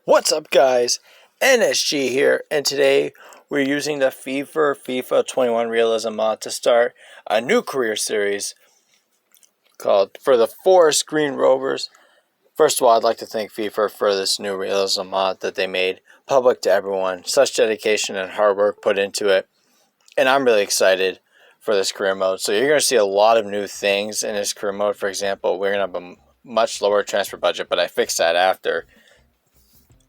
What's up, guys? NSG here, and today we're using the FIFA 21 Realism mod to start a new career series called for the Forest Green Rovers. First of all, I'd like to thank FIFA for this new realism mod that they made public to everyone. Such dedication and hard work put into it, and I'm really excited for this career mode. So you're going to see a lot of new things in this career mode. For example, we're going to have a much lower transfer budget, but I fixed that after.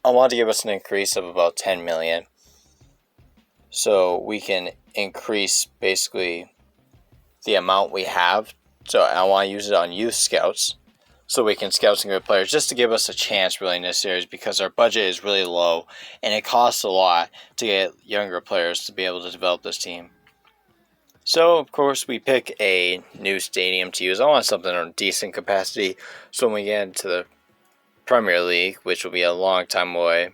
I want to give us an increase of about 10 million so we can increase basically the amount we have. So I want to use it on youth scouts so we can scout some good players just to give us a chance really in this series, because our budget is really low and it costs a lot to get younger players to be able to develop this team. So of course we pick a new stadium to use. I want something on decent capacity so when we get into the Premier League, which will be a long time away.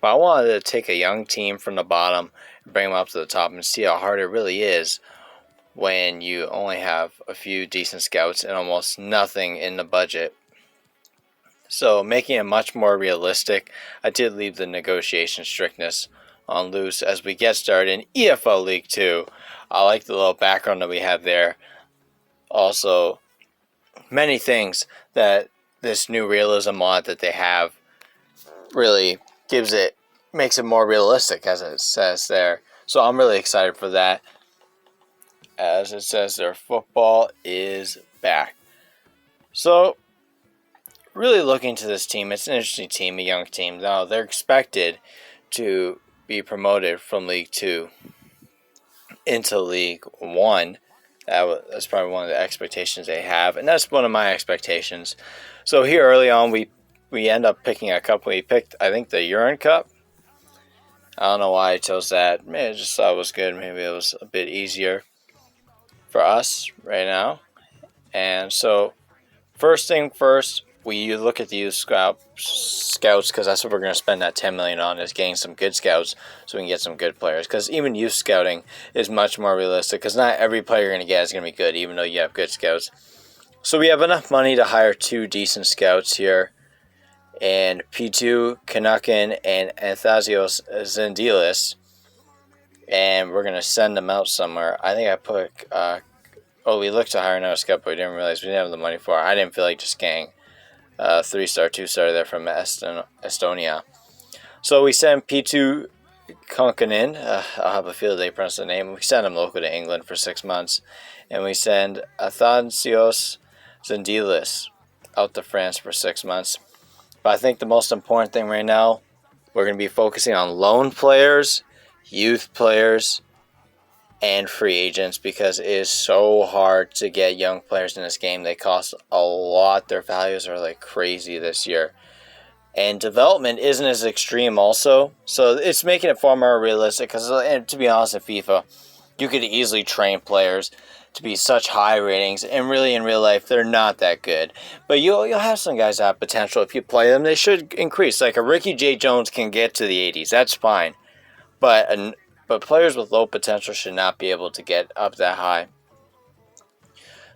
But I wanted to take a young team from the bottom and bring them up to the top and see how hard it really is when you only have a few decent scouts and almost nothing in the budget. So making it much more realistic, I did leave the negotiation strictness on loose as we get started in EFL League 2. I like the little background that we have there. Also, many things that this new realism mod that they have really makes it more realistic, as it says there. So I'm really excited for that. As it says there, football is back. So really looking to this team, it's an interesting team, a young team. Now they're expected to be promoted from League 2 into League 1. That's probably one of the expectations they have, and that's one of my expectations. So here early on, we end up picking a cup. We picked, I think, the Urine Cup. I don't know why I chose that. Maybe I just thought it was good. Maybe it was a bit easier for us right now. And so, first thing first, we look at the youth scouts, because that's what we're going to spend that 10 million on, is getting some good scouts so we can get some good players. Because even youth scouting is much more realistic, because not every player you're going to get is going to be good, even though you have good scouts. So we have enough money to hire 2 decent scouts here, and P2 Kanukin and Anthasios Zendilis, and we're going to send them out somewhere. I think I put, we looked to hire another scout, but we didn't realize we didn't have the money for it. I didn't feel like just getting 3-star, 2-star there from Estonia. So we sent P2 Konkanen, I'll have a feel they pronounce the name. We send him local to England for 6 months. And we send Athanasios Zendilis out to France for 6 months. But I think the most important thing right now, we're going to be focusing on loan players, youth players, and free agents, because it is so hard to get young players in this game. They cost a lot. Their values are like crazy this year. And development isn't as extreme also. So it's making it far more realistic, because to be honest, in FIFA, you could easily train players to be such high ratings, and really in real life they're not that good. But you'll have some guys that have potential. If you play them, they should increase. Like a Ricky J. Jones can get to the 80s. That's fine. But players with low potential should not be able to get up that high.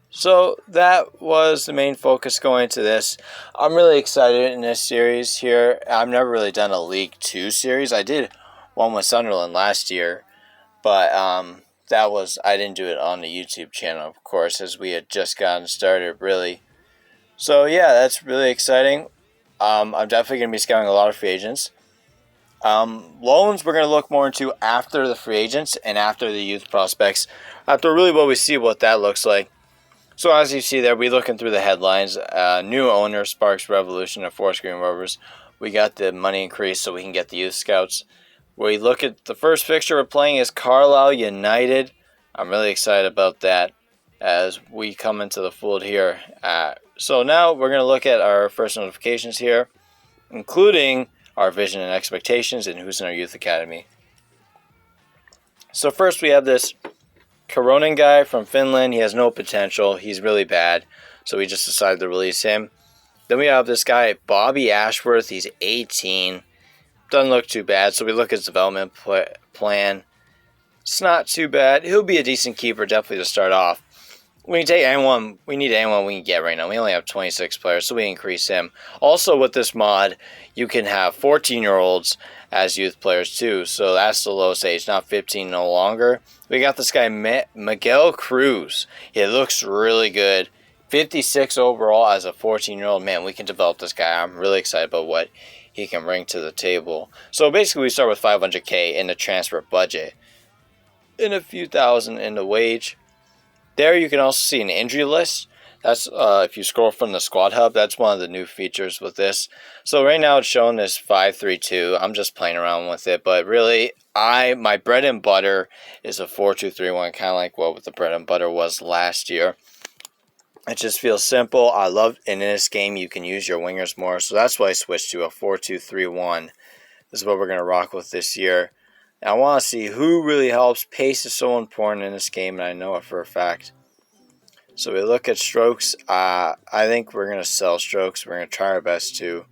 So that was the main focus going into this. I'm really excited in this series here. I've never really done a League 2 series. I did one with Sunderland last year, but I didn't do it on the YouTube channel, of course, as we had just gotten started, really. So yeah, that's really exciting. I'm definitely going to be scouting a lot of free agents. Loans we're going to look more into after the free agents and after the youth prospects, after really what we see what that looks like. So as you see there, we're looking through the headlines. New owner sparks revolution at Forest Green Rovers. We got the money increase so we can get the youth scouts. We look at the first fixture we're playing is Carlisle United. I'm really excited about that as we come into the fold here. So now we're going to look at our first notifications here, including our vision and expectations and who's in our youth academy. So first we have this Koronen guy from Finland. He has no potential. He's really bad. So we just decided to release him. Then we have this guy, Bobby Ashworth. He's 18. Doesn't look too bad. So we look at his development plan. It's not too bad. He'll be a decent keeper, definitely to start off. we can take anyone. We need anyone we can get right now. We only have 26 players, so we increase him. Also, with this mod, you can have 14-year-olds as youth players too. So that's the lowest age, not 15 no longer. We got this guy Miguel Cruz. He looks really good. 56 overall as a 14-year-old. Man, we can develop this guy. I'm really excited about what he can bring to the table. So basically, we start with 500K in the transfer budget, and a few thousand in the wage. There you can also see an injury list. That's if you scroll from the squad hub, that's one of the new features with this. So right now it's showing this 5-3-2. I'm just playing around with it, but really my bread and butter is a 4-2-3-1, kind of like what the bread and butter was last year. It just feels simple. I love, and in this game you can use your wingers more, so that's why I switched to a 4-2-3-1. This is what we're going to rock with this year. I want to see who really helps. Pace is so important in this game, and I know it for a fact. So we look at strokes. I think we're going to sell strokes. We're going to try our best to.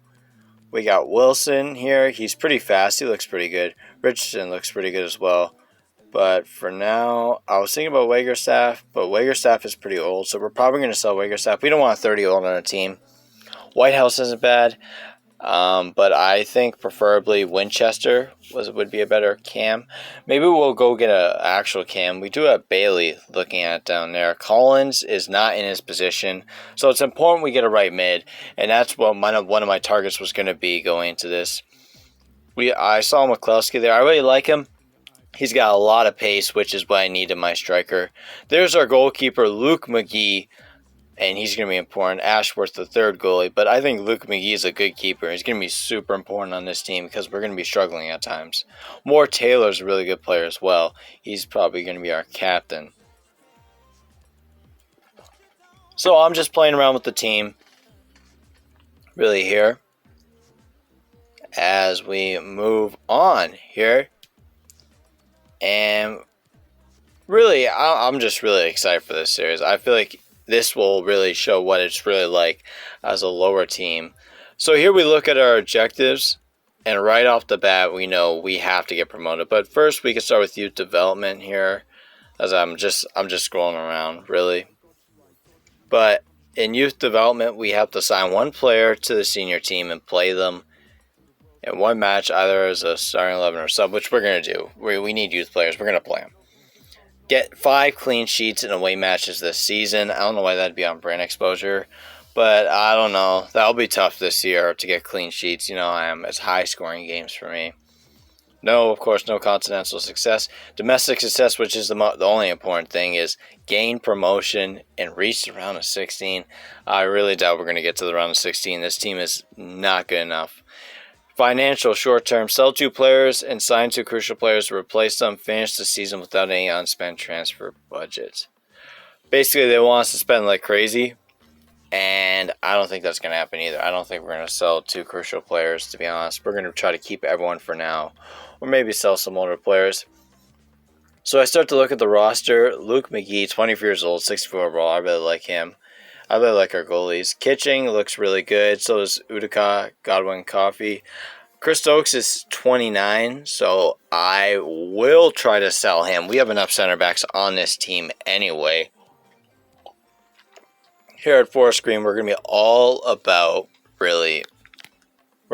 We got Wilson here. He's pretty fast. He looks pretty good. Richardson looks pretty good as well. But for now, I was thinking about Wagerstaff, but Wagerstaff is pretty old, so we're probably going to sell Wagerstaff. We don't want a 30-year-old on our team. Whitehouse isn't bad. But I think preferably Winchester would be a better cam. Maybe we'll go get an actual cam. We do have Bailey looking at down there. Collins is not in his position, so it's important we get a right mid, and that's what one of my targets was going to be going into this. I saw McCluskey there. I really like him. He's got a lot of pace, which is what I need in my striker. There's our goalkeeper, Luke McGee. And he's going to be important. Ashworth, the third goalie. But I think Luke McGee is a good keeper. He's going to be super important on this team because we're going to be struggling at times. Moore Taylor's a really good player as well. He's probably going to be our captain. So I'm just playing around with the team really here as we move on here. And really, I'm just really excited for this series. I feel like this will really show what it's really like as a lower team. So here we look at our objectives, and right off the bat, we know we have to get promoted. But first, we can start with youth development here, as I'm just scrolling around, really. But in youth development, we have to sign one player to the senior team and play them in one match, either as a starting 11 or sub, which we're going to do. We need youth players. We're going to play them. Get 5 clean sheets in away matches this season. I don't know why that'd be on brand exposure, but I don't know. That'll be tough this year to get clean sheets. You know, it's high-scoring games for me. No, of course, no continental success. Domestic success, which is the only important thing, is gain promotion and reach the round of 16. I really doubt we're going to get to the round of 16. This team is not good enough. Financial short-term, sell 2 players and sign 2 crucial players to replace them. Finish the season without any unspent transfer budget. Basically, they want us to spend like crazy, and I don't think that's going to happen either. I don't think we're going to sell 2 crucial players, to be honest. We're going to try to keep everyone for now, or maybe sell some older players. So I start to look at the roster. Luke McGee, 24 years old, 64 overall. I really like him. I really like our goalies. Kitching looks really good. So does Utica, Godwin, Coffey. Chris Stokes is 29, so I will try to sell him. We have enough center backs on this team anyway. Here at Forest Green, we're going to be all about, we're going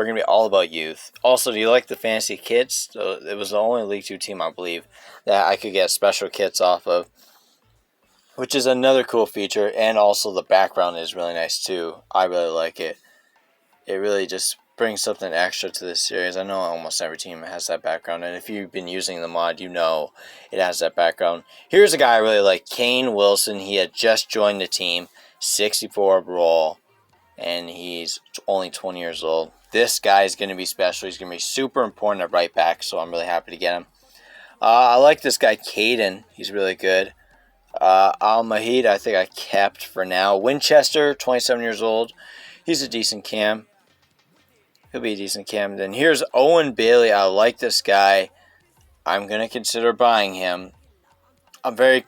to be all about youth. Also, do you like the fantasy kits? So it was the only League 2 team, I believe, that I could get special kits off of, which is another cool feature, and also the background is really nice too. I really like it. It really just brings something extra to this series. I know almost every team has that background, and if you've been using the mod, you know it has that background. Here's a guy I really like, Kane Wilson. He had just joined the team, 64 overall, and he's only 20 years old. This guy is going to be special. He's going to be super important at right back, so I'm really happy to get him. I like this guy, Caden. He's really good. Al-Mahid, I think I kept for now. Winchester, 27 years old. He's a decent cam. He'll be a decent cam. Then here's Owen Bailey. I like this guy. I'm going to consider buying him. I'm very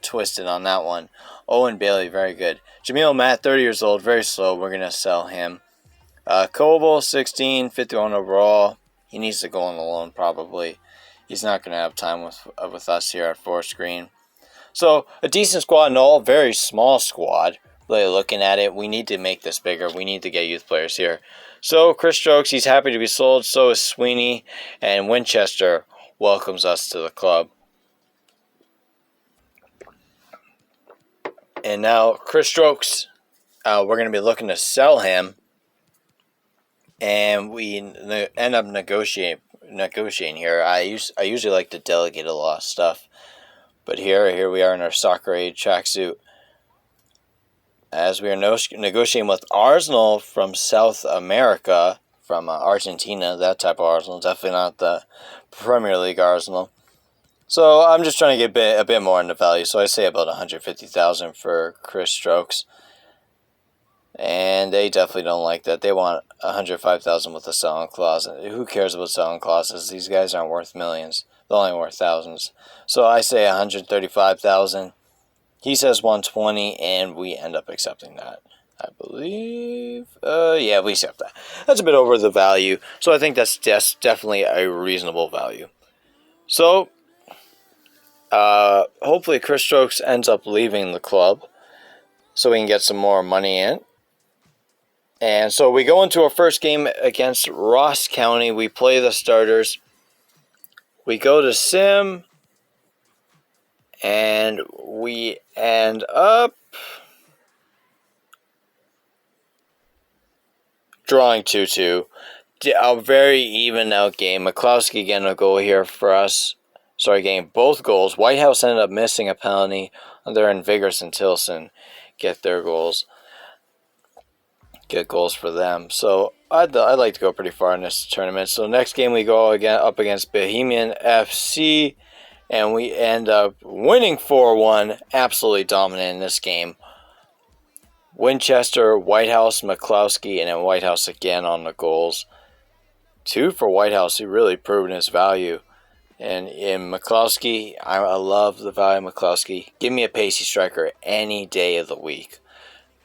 twisted on that one. Owen Bailey, very good. Jamil Matt, 30 years old, very slow. We're going to sell him. Koval, 16, 51 overall. He needs to go on the loan probably. He's not going to have time with us here at Forest Green. So a decent squad and all, very small squad. Really looking at it, we need to make this bigger. We need to get youth players here. So Chris Stokes, he's happy to be sold. So is Sweeney, and Winchester welcomes us to the club. And now Chris Stokes, we're going to be looking to sell him, and we end up negotiating here. I usually like to delegate a lot of stuff, but here we are in our soccer age tracksuit, as we are negotiating with Arsenal from South America, from Argentina, that type of Arsenal, definitely not the Premier League Arsenal. So I'm just trying to get a bit more into value. So I say about 150,000 for Chris Stokes, and they definitely don't like that. They want 105,000 with a selling clause. Who cares about selling clauses? These guys aren't worth millions. They're only worth thousands. So I say 135,000. He says 120, and we end up accepting that. I believe, yeah, we accept that. That's a bit over the value. So I think that's definitely a reasonable value. So hopefully Chris Stokes ends up leaving the club so we can get some more money in. And so we go into our first game against Ross County. We play the starters. We go to Sim, and we end up drawing 2-2. A very even out game. McCloskey getting a goal here for us. Getting both goals. Whitehouse ended up missing a penalty. There, and Vigors and Tilson get their goals. Get goals for them. So I'd like to go pretty far in this tournament. So next game we go up against Bohemian FC, and we end up winning 4-1. Absolutely dominant in this game. Winchester, Whitehouse, McCloskey, and then Whitehouse again on the goals. 2 for Whitehouse. He really proved his value. And in McCloskey, I love the value of McCloskey. Give me a pacey striker any day of the week.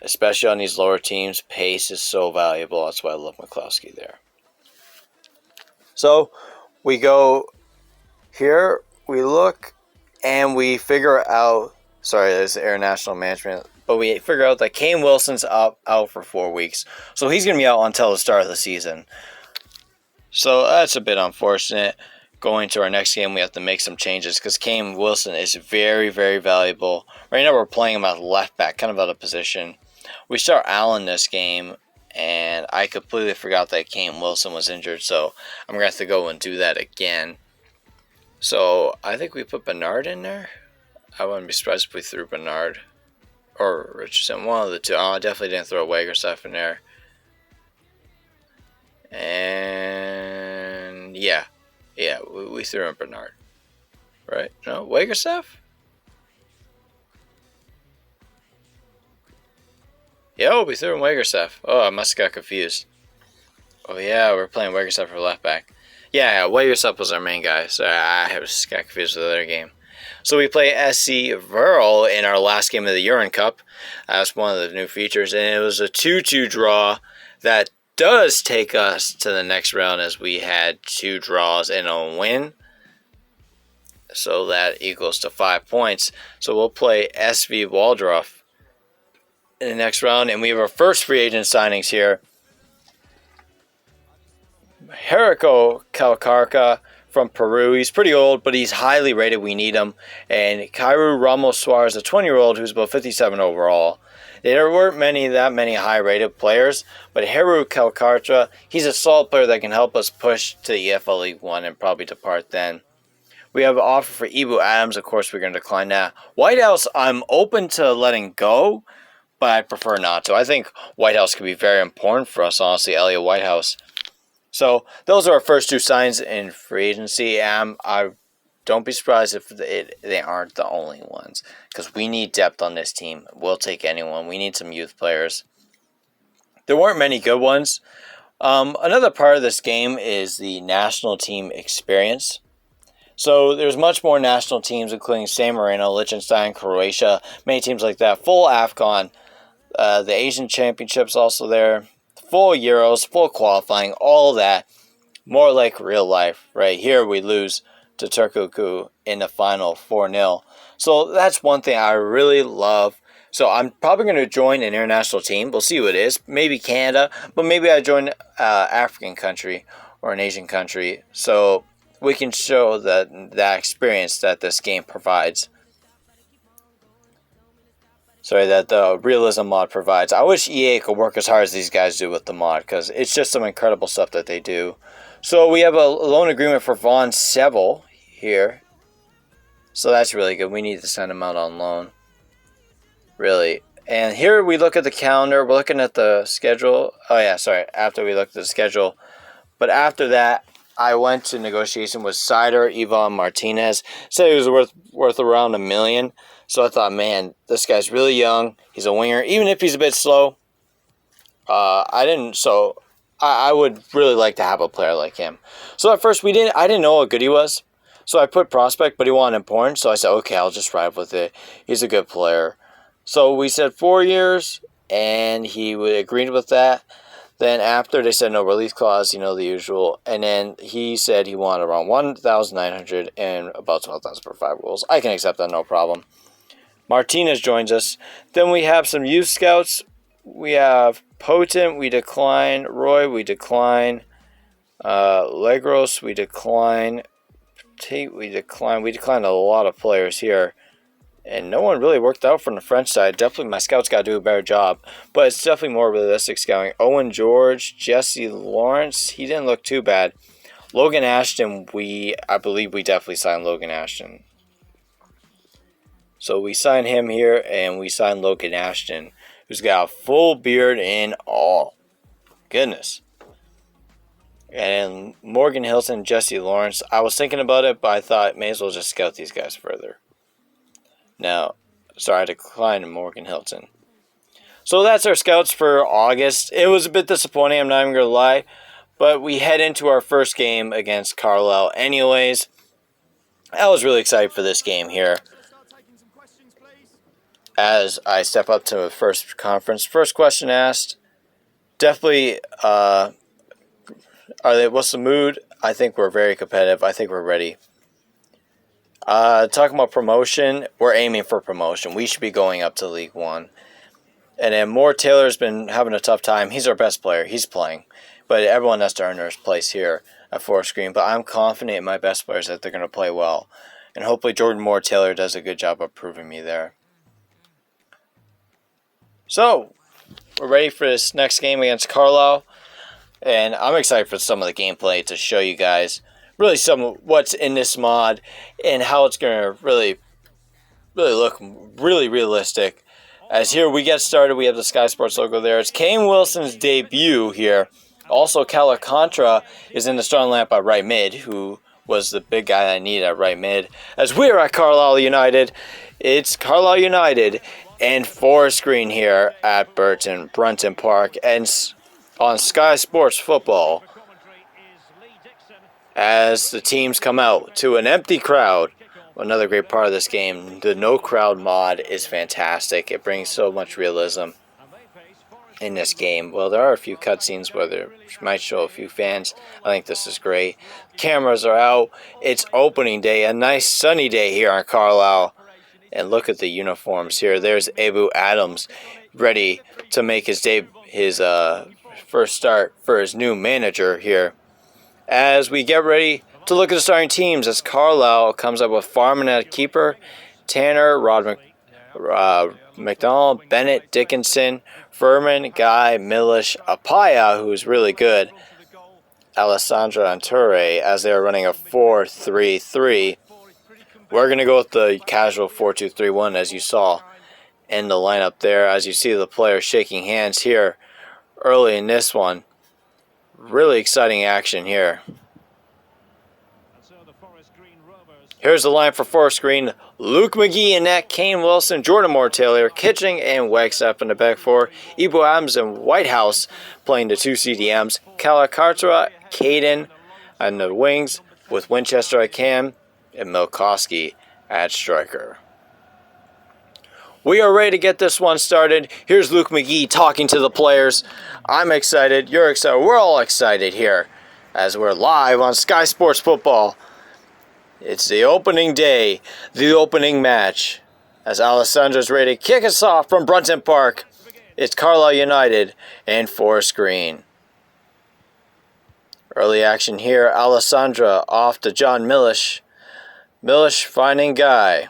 Especially on these lower teams, pace is so valuable. That's why I love McCloskey there. So we go here, we look, and we figure out, there's Air National Management, but we figure out that Kane Wilson's out for 4 weeks. So he's going to be out until the start of the season. So that's a bit unfortunate. Going to our next game, we have to make some changes because Kane Wilson is very, very valuable. Right now we're playing him at left back, kind of out of position. We start Allen this game, and I completely forgot that Kane Wilson was injured, so I'm going to have to go and do that again. So I think we put Bernard in there. I wouldn't be surprised if we threw Bernard or Richardson, one of the two. I definitely didn't throw Wagerstaff in there. And yeah, we threw in Bernard. Right? No, Wagerstaff? Yo, we threw in Wagerstaff. Oh, I must have got confused. Oh yeah, we're playing Wagerstaff for left back. Yeah, Wagerstaff was our main guy, so I was got confused with the other game. So we play SC Verl in our last game of the Urine Cup. That's one of the new features, and it was a 2-2 draw that does take us to the next round, as we had 2 draws and a win. So that equals to 5 points. So we'll play SV Waldorf in the next round, and we have our first free agent signings here. Jericho Calcarca from Peru. He's pretty old, but he's highly rated. We need him. And Kairu Ramos Suarez, a 20-year-old who's about 57 overall. There weren't that many high-rated players, but Jericho Calcarca, he's a solid player that can help us push to the EFL League One and probably depart then. We have an offer for Ibu Adams. Of course, we're going to decline that. Whitehouse, I'm open to letting go, but I prefer not to. I think Whitehouse could be very important for us, honestly, Elliot Whitehouse. So those are our first 2 signs in free agency. I don't be surprised if they aren't the only ones, because we need depth on this team. We'll take anyone. We need some youth players. There weren't many good ones. Another part of this game is the national team experience. So there's much more national teams, including San Marino, Liechtenstein, Croatia, many teams like that. Full AFCON. The Asian Championships also there. Full Euros, full qualifying, all that. More like real life. Right here we lose to Turku in the final 4-0. So that's one thing I really love. So I'm probably going to join an international team. We'll see who it is. Maybe Canada, but maybe I join an African country or an Asian country. So we can show that experience that this game provides. Sorry, that the realism mod provides. I wish EA could work as hard as these guys do with the mod, because it's just some incredible stuff that they do. So we have a loan agreement for Von Seville here. So that's really good. We need to send him out on loan. Really. And here we look at the calendar. We're looking at the schedule. Oh yeah, sorry. After we looked at the schedule. But after that, I went to negotiation with Sider, Ivan Martinez. Said he was worth around $1 million. So I thought, man, this guy's really young. He's a winger. Even if he's a bit slow, I would really like to have a player like him. So at first I didn't know how good he was. So I put prospect, but he wanted important. So I said, okay, I'll just ride with it. He's a good player. So we said 4 years, and he agreed with that. Then after, they said no release clause, the usual. And then he said he wanted around $1,900 and about $12,000 per 5 goals. I can accept that, no problem. Martinez joins us. Then we have some youth scouts. We have Potent, we decline. Roy, we decline. Legros, we decline. Tate, we decline. We declined a lot of players here. And no one really worked out from the French side. Definitely my scouts got to do a better job. But it's definitely more realistic scouting. Owen George, Jesse Lawrence. He didn't look too bad. Logan Ashton, I believe we definitely signed Logan Ashton. So we signed him here, and we signed Logan Ashton, who's got a full beard and all. Goodness. And Morgan Hilton, Jesse Lawrence. I was thinking about it, but I thought may as well just scout these guys further. Now, sorry, I declined Morgan Hilton. So that's our scouts for August. It was a bit disappointing, I'm not even going to lie. But we head into our first game against Carlisle anyways. I was really excited for this game here. As I step up to the first conference. First question asked. Definitely, what's the mood? I think we're very competitive. I think we're ready. Talking about promotion, we're aiming for promotion. We should be going up to League One. And then Moore Taylor's been having a tough time. He's our best player. He's playing. But everyone has to earn their place here at Forest Green. But I'm confident in my best players that they're going to play well. And hopefully Jordan Moore Taylor does a good job of proving me there. So, we're ready for this next game against Carlisle. And I'm excited for some of the gameplay to show you guys really some of what's in this mod and how it's going to really look really realistic. As here we get started, we have the Sky Sports logo there. It's Kane Wilson's debut here. Also, Calacontra is in the starting lineup at right mid, who was the big guy I needed at right mid. As we're at Carlisle United, it's Carlisle United and Forest Green here at Brunton Park, and on Sky Sports Football, as the teams come out to an empty crowd. Another great part of this game, the no crowd mod is fantastic. It brings so much realism in this game. Well, there are a few cutscenes where there might show a few fans. I think this is great. Cameras are out. It's opening day, a nice sunny day here on Carlisle. And look at the uniforms here. There's Abu Adams ready to make his first start for his new manager here. As we get ready to look at the starting teams, as Carlisle comes up with Farman at keeper, Tanner, McDonald, Bennett, Dickinson, Furman, Guy, Milish, Apaya, who's really good, Alessandra Anture, as they're running a 4-3-3. We're going to go with the casual 4-2-3-1, as you saw in the lineup there. As you see the players shaking hands here early in this one. Really exciting action here. Here's the line for Forest Green. Luke McGee in net, Kane Wilson, Jordan Moore Taylor, Kitching and Wagstaff in the back four. Ibu Adams and Whitehouse playing the two CDMs. Calacartra, Caden on the wings with Winchester at cam and Milkowski at striker. We are ready to get this one started. Here's Luke McGee talking to the players. I'm excited. You're excited. We're all excited here as we're live on Sky Sports Football. It's the opening day, the opening match. As Alessandra's ready to kick us off from Brunton Park, it's Carlisle United and Forest Green. Early action here, Alessandra off to John Millish. Millish finding Guy.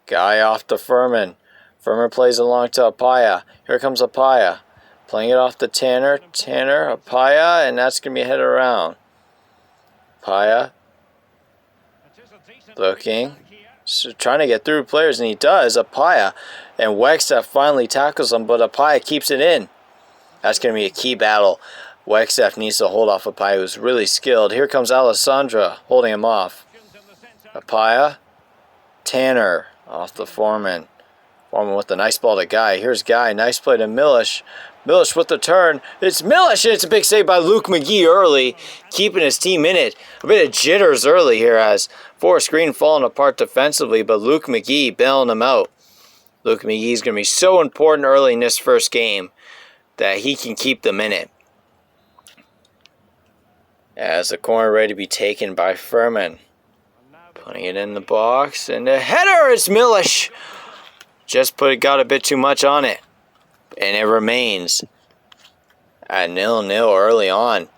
Guy off to Furman. Furman plays along to Apaya. Here comes Apaya. Playing it off to Tanner. Tanner, Apaya, and that's going to be headed around. Apaya. Looking. So trying to get through players, and he does. Apaya. And Wagstaff finally tackles him, but Apaya keeps it in. That's going to be a key battle. Wagstaff needs to hold off Apaya, who's really skilled. Here comes Alessandra holding him off. Apaya. Tanner off the Foreman. Foreman with the nice ball to Guy. Here's Guy. Nice play to Millish. Millish with the turn. It's Millish, and it's a big save by Luke McGee early, keeping his team in it. A bit of jitters early here as Forest Green falling apart defensively, but Luke McGee bailing them out. Luke McGee is going to be so important early in this first game that he can keep them in it. As the corner ready to be taken by Furman. Putting it in the box, and the header is Millish. Just got a bit too much on it. And it remains at 0-0 early on.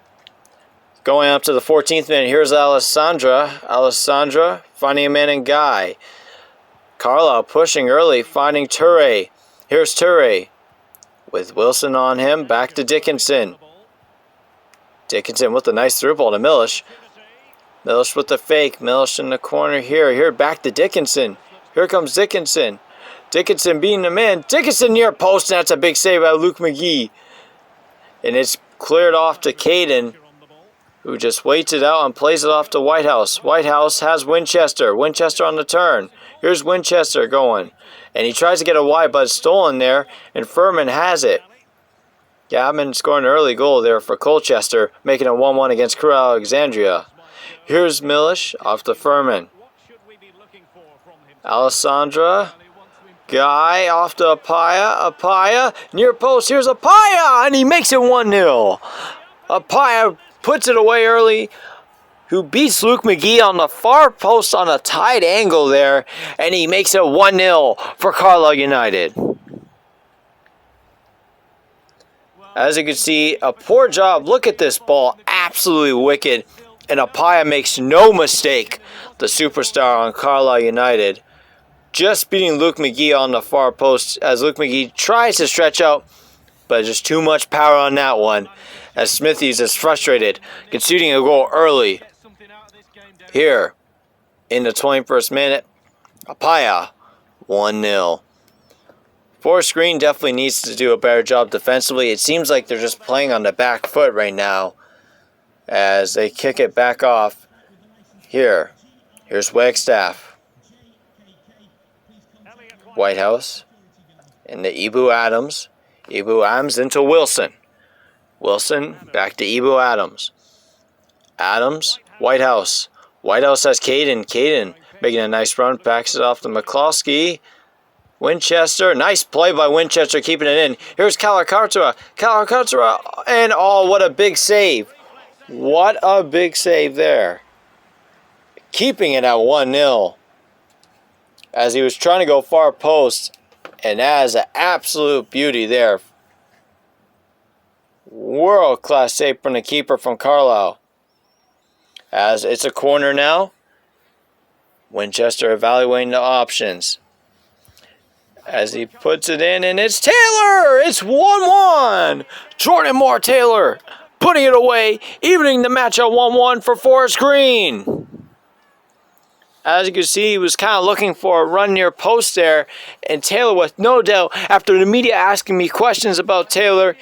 Going up to the 14th minute, here's Alessandra. Alessandra finding a man in Guy. Carlisle pushing early, finding Ture. Here's Ture. With Wilson on him, back to Dickinson. Dickinson with a nice through ball to Millish. Millish with the fake. Millish in the corner here. Here back to Dickinson. Here comes Dickinson. Dickinson beating him in. Dickinson near post, and that's a big save by Luke McGee. And it's cleared off to Caden, who just waits it out and plays it off to Whitehouse. Whitehouse has Winchester. Winchester on the turn. Here's Winchester going. And he tries to get a wide, but it's stolen there, and Furman has it. Gavin scoring an early goal there for Colchester, making it 1-1 against Crew Alexandria. Here's Millish off to Furman. Alessandra. Guy off to Apaya. Apaya near post. Here's Apaya, and he makes it 1-0. Apaya puts it away early, who beats Luke McGee on the far post on a tight angle there, and he makes it 1-0 for Carlisle United. As you can see, a poor job. Look at this ball. Absolutely wicked. And Apaya makes no mistake. The superstar on Carlisle United. Just beating Luke McGee on the far post as Luke McGee tries to stretch out. But just too much power on that one. As Smithies is frustrated. Conceding a goal early. Here. In the 21st minute. Apaya. 1-0. Forest Green definitely needs to do a better job defensively. It seems like they're just playing on the back foot right now as they kick it back off. Here's Wagstaff. Whitehouse. And the Ibu Adams. Ibu Adams into Wilson. Wilson back to Ibu Adams. Adams. Whitehouse. Whitehouse has Caden. Caden making a nice run. Backs it off to McCloskey. Winchester, nice play by Winchester, keeping it in. Here's Calacatra. Calacatra, and oh, what a big save. What a big save there. Keeping it at 1-0. As he was trying to go far post, and that is an absolute beauty there. World-class save from the keeper from Carlisle. As it's a corner now. Winchester evaluating the options. As he puts it in, and it's Taylor! It's 1-1! Jordan Moore Taylor putting it away, evening the match at 1-1 for Forest Green. As you can see, he was kind of looking for a run near post there, and Taylor, with no doubt, after the media asking me questions about Taylor,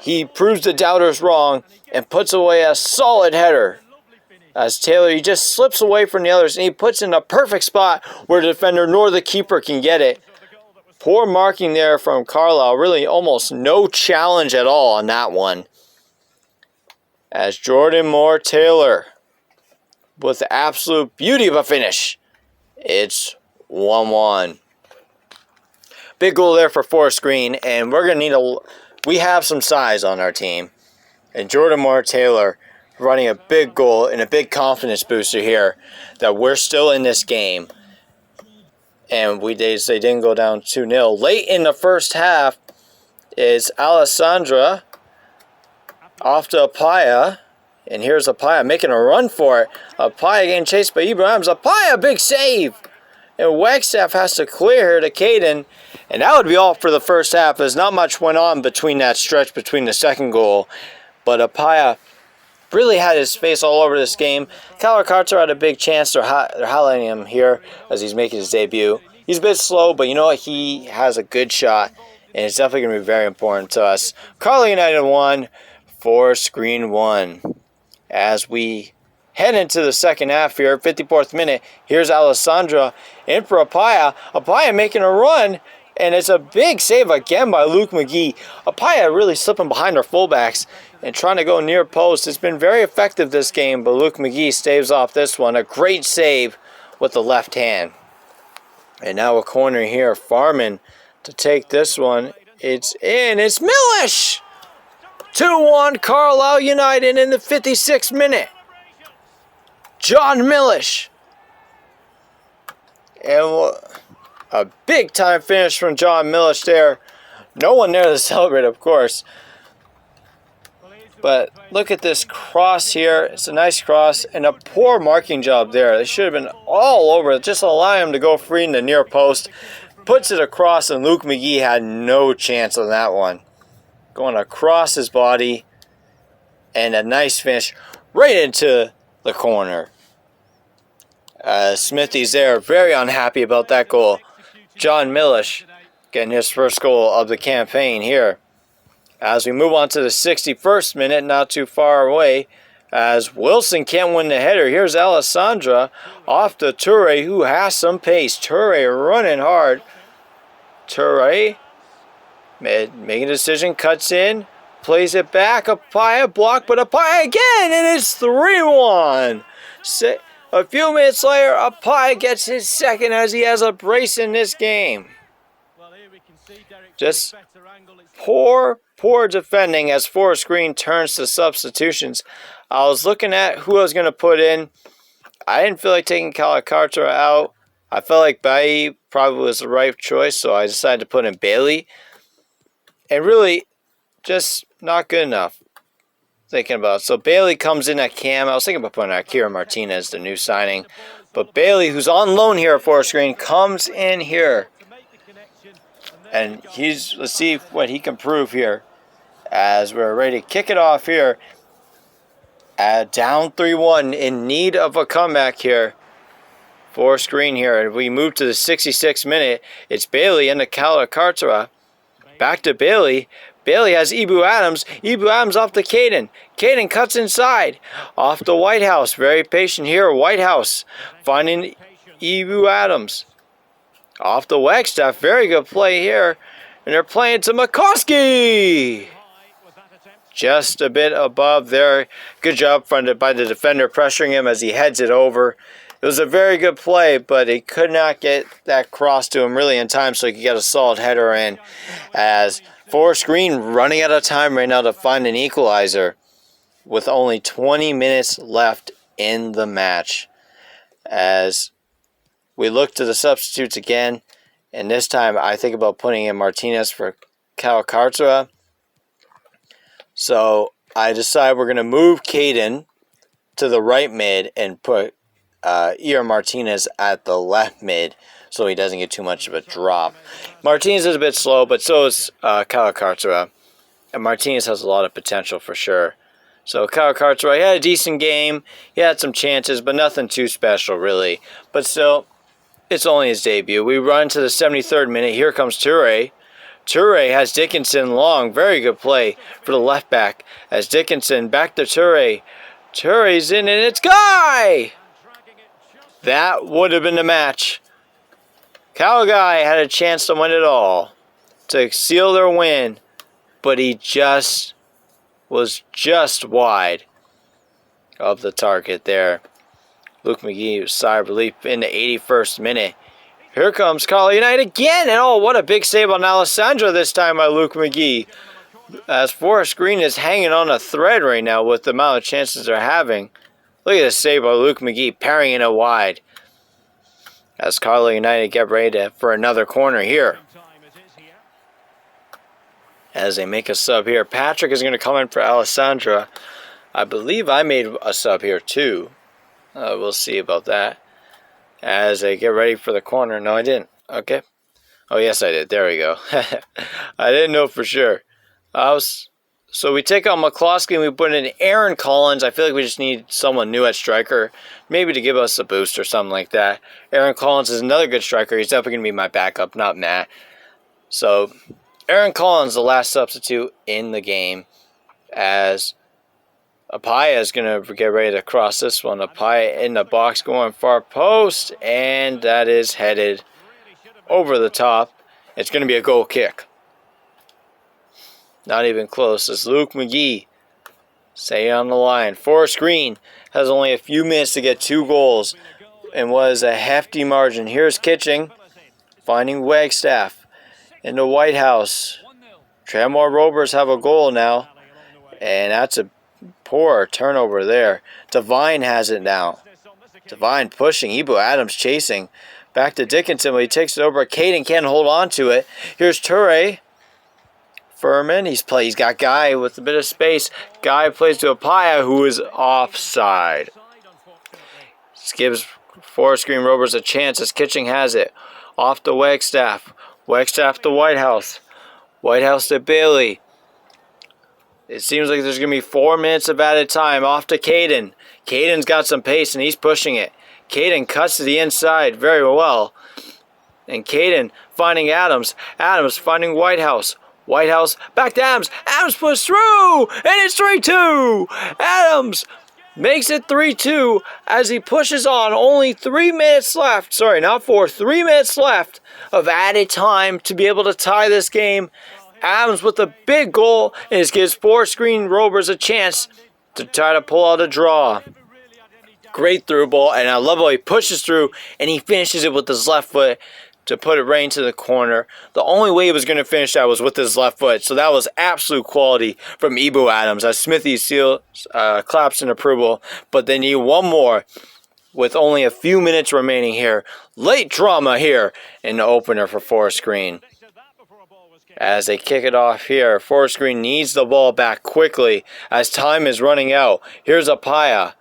he proves the doubters wrong and puts away a solid header. As Taylor, he just slips away from the others, and he puts in a perfect spot where the defender nor the keeper can get it. Poor marking there from Carlisle. Really almost no challenge at all on that one. As Jordan Moore Taylor with the absolute beauty of a finish. It's 1-1. Big goal there for Forest Green. And we're going to need we have some size on our team. And Jordan Moore Taylor running a big goal and a big confidence booster here that we're still in this game. And they didn't go down 2-0. Late in the first half is Alessandra off to Apaya. And here's Apaya making a run for it. Apaya getting chased by Ibrahim. Apaya, big save. And Wagstaff has to clear here to Caden. And that would be all for the first half. There's not much went on between that stretch between the second goal. But Apaya really had his face all over this game. Kyler Carter had a big chance. They're highlighting him here as he's making his debut. He's a bit slow, but you know what? He has a good shot. And it's definitely going to be very important to us. Carly United 1, Forest Green 1. As we head into the second half here, 54th minute, here's Alessandra in for Apaya. Apaya making a run, and it's a big save again by Luke McGee. Apaya really slipping behind our fullbacks and trying to go near post. It's been very effective this game, but Luke McGee staves off this one. A great save with the left hand. And now a corner here, Farman to take this one. It's in. It's Millish! 2-1 Carlisle United in the 56th minute. John Millish. And a big time finish from John Millish there. No one there to celebrate, of course. But look at this cross here. It's a nice cross and a poor marking job there. They should have been all over it. Just allow him to go free in the near post. Puts it across, and Luke McGee had no chance on that one. Going across his body, and a nice finish right into the corner. Smithy's there, very unhappy about that goal. John Millish getting his first goal of the campaign here. As we move on to the 61st minute, not too far away, as Wilson can't win the header. Here's Alessandra off to Toure, who has some pace. Toure running hard. Toure making a decision, cuts in, plays it back. Apaya block, but Apaya again, and it's 3-1. A few minutes later, Apaya gets his second as he has a brace in this game. Just poor defending as Forest Green turns to substitutions. I was looking at who I was going to put in. I didn't feel like taking Calacarta out. I felt like Bailey probably was the right choice, so I decided to put in Bailey. And really, just not good enough. Thinking about it. So Bailey comes in at cam. I was thinking about putting Akira Martinez, the new signing. But Bailey, who's on loan here at Forest Green, comes in here. And let's see what he can prove here. As we're ready to kick it off here. Down 3-1, in need of a comeback here. Forest Green here. And we move to the 66th minute. It's Bailey into Calacarta. Back to Bailey. Bailey has Ibu Adams. Ibu Adams off to Caden. Caden cuts inside. Off to Whitehouse. Very patient here. Whitehouse finding Ibu Adams. Off to Wagstaff. Very good play here. And they're playing to McCoskey. Just a bit above there. Good job funded by the defender, pressuring him as he heads it over. It was a very good play, but he could not get that cross to him really in time so he could get a solid header in. As Forest Green running out of time right now to find an equalizer with only 20 minutes left in the match. As we look to the substitutes again, and this time I think about putting in Martinez for Calacarta. So I decide we're going to move Caden to the right mid and put Ier Martinez at the left mid so he doesn't get too much of a drop. Martinez is a bit slow, but so is Calacarta. And Martinez has a lot of potential for sure. So Calacarta, he had a decent game. He had some chances, but nothing too special really. But still, it's only his debut. We run to the 73rd minute. Here comes Toure. Toure has Dickinson long. Very good play for the left back. As Dickinson back to Toure. Toure's in, and it's Guy! That would have been the match. Calgary had a chance to win it all, to seal their win, but he was just wide of the target there. Luke McGee, sigh of relief in the 81st minute. Here comes Carlisle United again, and oh, what a big save on Alessandra this time by Luke McGee. as Forest Green is hanging on a thread right now with the amount of chances they're having. Look at this save by Luke McGee, parrying it wide. As Carlo United get ready for another corner here. As they make a sub here. Patrick is going to come in for Alessandra. I believe I made a sub here too. We'll see about that. As they get ready for the corner. No, I didn't. Okay. Oh, yes, I did. There we go. I didn't know for sure. So we take out McCloskey and we put in Aaron Collins. I feel like we just need someone new at striker. Maybe to give us a boost or something like that. Aaron Collins is another good striker. He's definitely going to be my backup, not Matt. So Aaron Collins, the last substitute in the game. As Apaya is going to get ready to cross this one. Apaya in the box going far post. And that is headed over the top. It's going to be a goal kick. Not even close. It's Luke McGee. Stay on the line. Forest Green has only a few minutes to get 2 goals. And was a hefty margin. Here's Kitching. Finding Wagstaff. In the White House. Tranmore Rovers have a goal now. And that's a poor turnover there. Devine has it now. Devine pushing. Ebo Adams chasing. Back to Dickinson. When he takes it over. Caden can't hold on to it. Here's Toure. Furman. He's got Guy with a bit of space. Guy plays to Apaya, who is offside. This gives Forest Green Rovers a chance as Kitching has it. Off to Wagstaff. Wagstaff to White House. White House to Bailey. It seems like there's going to be 4 minutes of added time. Off to Caden. Caden's got some pace and he's pushing it. Caden cuts to the inside very well. And Caden finding Adams. Adams finding White House. White House back to Adams. Adams puts through. And it's 3-2. Adams makes it 3-2 as he pushes on. Only 3 minutes left. Sorry, not 4. 3 minutes left of added time to be able to tie this game. Adams with a big goal. And this gives Forest Green Rovers a chance to try to pull out a draw. Great through ball. And I love how he pushes through and he finishes it with his left foot to put it right into the corner. The only way he was going to finish that was with his left foot. So that was absolute quality from Ebo Adams. As Smithy Seal claps in approval. But they need one more with only a few minutes remaining here. Late drama here in the opener for Forest Green. As they kick it off here, Forest Green needs the ball back quickly as time is running out. Here's Apaya.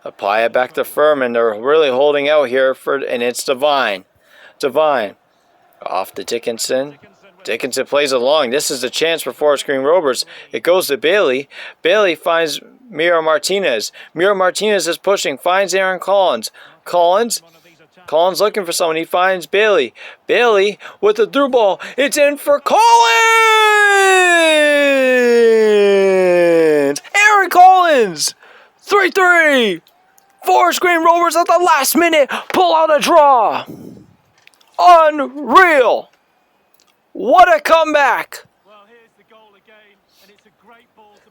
Apaya back to Furman. They're really holding out here, and it's Devine. Devine off to Dickinson. Dickinson plays along. This is a chance for Forest Green Rovers. It goes to Bailey. Bailey finds Miro Martinez. Miro Martinez is pushing. Finds Aaron Collins. Collins looking for someone. He finds Bailey. Bailey with the through ball. It's in for Collins! Aaron Collins! 3-3! Forest Green Rovers at the last minute pull out a draw. Unreal! What a comeback!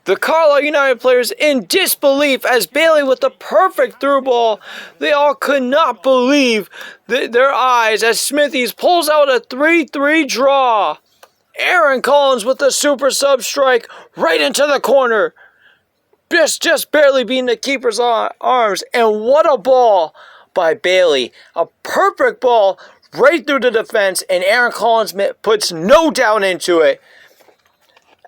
The Carlisle United players in disbelief as Bailey with the perfect through ball. They all could not believe their eyes as Smithies pulls out a 3-3 draw. Aaron Collins with the super sub strike right into the corner. Just barely beating the keeper's arms. And what a ball by Bailey. A perfect ball right through the defense, and Aaron Collins puts no doubt into it.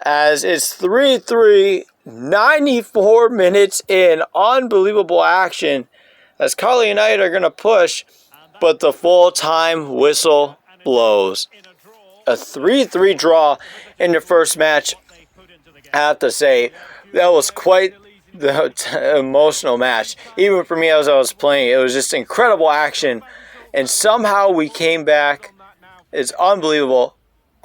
As it's 3-3, 94 minutes in. Unbelievable action. As Carlisle United are going to push, but the full-time whistle blows. A 3-3 draw in the first match. I have to say, that was quite the emotional match. Even for me as I was playing, it was just incredible action. And somehow we came back. It's unbelievable.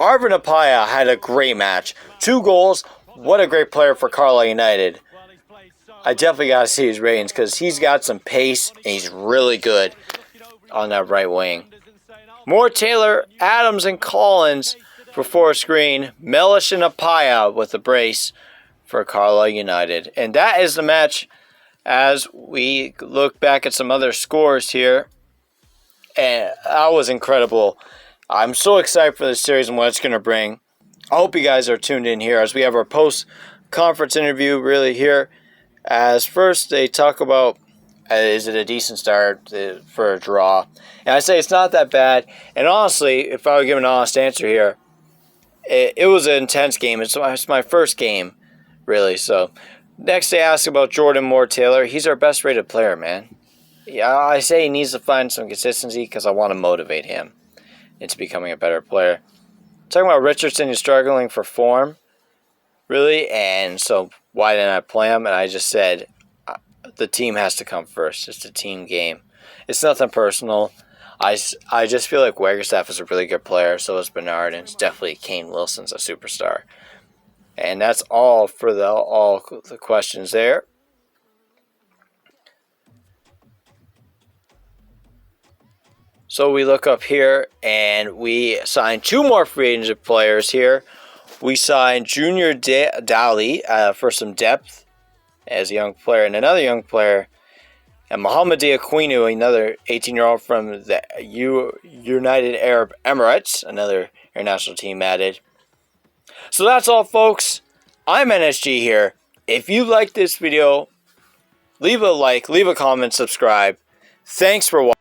Arvin Apaya had a great match. 2 goals. What a great player for Carlisle United. I definitely got to see his ratings because he's got some pace and he's really good on that right wing. More Taylor, Adams, and Collins for Forest Green. Mellish and Apaya with the brace for Carlisle United. And that is the match as we look back at some other scores here. And that was incredible. I'm so excited for this series and what it's going to bring. I hope you guys are tuned in here as we have our post-conference interview really here. As first they talk about, is it a decent start for a draw? And I say it's not that bad. And honestly, if I would give an honest answer here, it was an intense game. It's my first game, really. So next they ask about Jordan Moore-Taylor. He's our best rated player, man. Yeah, I say he needs to find some consistency because I want to motivate him into becoming a better player. Talking about Richardson, he's struggling for form, really, and so why didn't I play him? And I just said the team has to come first. It's a team game. It's nothing personal. I just feel like Waggerstaff is a really good player. So is Bernard, and it's definitely Kane Wilson's a superstar. And that's all for all the questions there. So we look up here, and we signed 2 more free agent players here. We signed Junior Dali for some depth as a young player, and another young player, and Mohamed Diaquinu, another 18-year-old from the United Arab Emirates, another international team added. So that's all, folks. I'm NSG here. If you like this video, leave a like, leave a comment, subscribe. Thanks for watching.